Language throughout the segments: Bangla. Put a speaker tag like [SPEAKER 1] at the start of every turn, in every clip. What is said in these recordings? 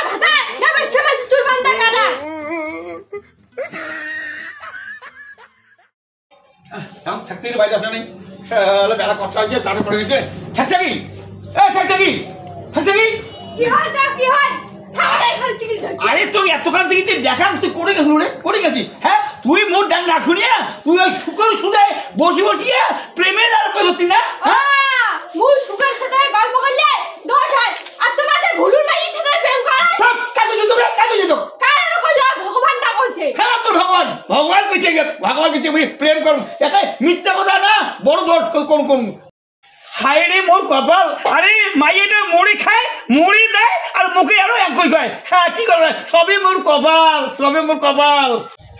[SPEAKER 1] তোমার ভাতা না বেশ বেশ চুল বান্দা কাটা
[SPEAKER 2] থাকতে বাইরে আসা নেই বেলা কষ্ট হয়েছে তাড়াতাড়ি পড়ে গেছে থাকছে কি থাকছে কি থাকছে কি
[SPEAKER 1] কি হয় কি হয়
[SPEAKER 2] আরে তুই এতক্ষণ থেকে তুই দেখা তুই করে গেছিস রে করে গেছিস হ্যাঁ তুই মোট ডাক না শুনিয়া তুই ওই শুকর সুদে বসি বসিয়ে প্রেমের আর করছিস না
[SPEAKER 1] মুই সুগার সাথে গল্প করলে দোষ হয় আর তোমাদের ভুলুর মাইয়ের সাথে প্রেম করে
[SPEAKER 2] থাক কাকে যেত রে কাকে যেত
[SPEAKER 1] কার কইলো ভগবান তা কইছে
[SPEAKER 2] খারাপ তোর ভগবান কইছে ভগবান কইছে প্রেম কর একাই মিথ্যা কথা না বড় দোষ কোন হায় রে মোর কপাল আরে মাইয়েটা মুড়ি খায় মুড়ি দেয় আর মুখে আরো এক কই খায় হ্যাঁ কি করবে সবই মোর কপাল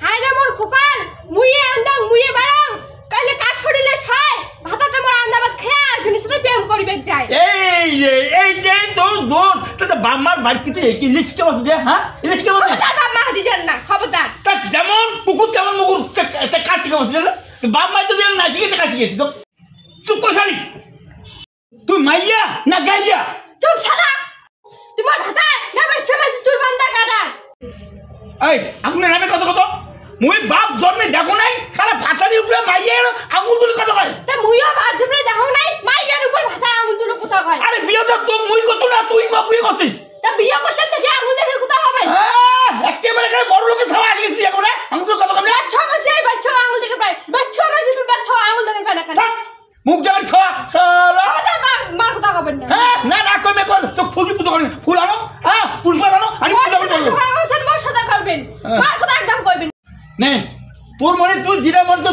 [SPEAKER 1] হায় রে মোর কপাল মুইয়ে আন্দাং মুইয়ে বারং কালে কাজ ছড়িলে ছাই ভাতাটা মোর আন্দাবাদ খেয়া জনের সাথে প্রেম করিবে যায়
[SPEAKER 2] এই যে তোর দোষ তো বাম্মার বাড়িতে তো এই লিস্টে বসে যায় হ্যাঁ লিস্টে বসে
[SPEAKER 1] তার বাম্মা হাঁটি যান না খবরদার
[SPEAKER 2] তা যেমন কুকুর তেমন মুকুর কাজ শিখে বসে তো বাম্মা তো যেন না শিখেছে কাজ শিখেছে তো চুপ করে শালি তুই মাইয়া না গাইয়া
[SPEAKER 1] চুপ শালা তোমার ভাতা না বেশ বেশ চুল বান্দা কাটা
[SPEAKER 2] এই আঙুলের নামে কত মুই বাপ জন্মে দেখো নাই শালা ভাতারি উপরে মাইয়া আঙুল তুলে কত কয়
[SPEAKER 1] তা মুইও বাপ জন্মে দেখো নাই মাইয়ার উপর ভাতা আঙুল তুলে কোথা কয়
[SPEAKER 2] আরে বিয়েটা তো মুই কত না তুই মা বিয়ে করছিস
[SPEAKER 1] তা বিয়ে করতে দেখে আঙুল দেখে কোথা হবে
[SPEAKER 2] একেবারে করে বড় লোকের সবাই আসে গেছিস এখন আঙুল তুলে কত কয়
[SPEAKER 1] বাচ্চা মাসে বাচ্চা আঙুল দেখে পায় বাচ্চা মাসে বাচ্চা আঙুল দেখে পায় না কেন
[SPEAKER 2] মুখ যাবার ছ শালা
[SPEAKER 1] আমাদের মার কথা কবেন না
[SPEAKER 2] হ্যাঁ না কমে কর তো পুজো করেন ফুল আনো হ্যাঁ পুষ্পা আনো আমি পূজা করে দেব
[SPEAKER 1] মোর সাথে করবেন মার কথা একদম কইবেন
[SPEAKER 2] নে তোর মনে তুই যেটা মনে তো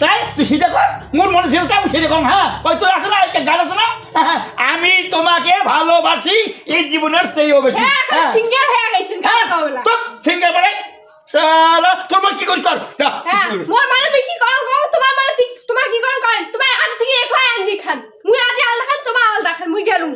[SPEAKER 2] চাই তুই সেটা কর মোর মনে সেটা চাই সেটা কর হ্যাঁ ওই তোর আছে না একটা গান আছে না আমি তোমাকে ভালোবাসি এই জীবনের সেই হবে
[SPEAKER 1] হ্যাঁ সিঙ্গার হয়ে গেছেন গান গাওলা
[SPEAKER 2] তো সিঙ্গার মানে শালা তোর মন কি করিস কর
[SPEAKER 1] হ্যাঁ মোর মানে কি কর তোমার মানে ঠিক তোমার কি করেন তোমার আজ থেকে একলা আন্দি খান মুই আজ আল্লাহ খান তোমার আল্লাহ খান মুই গেলুম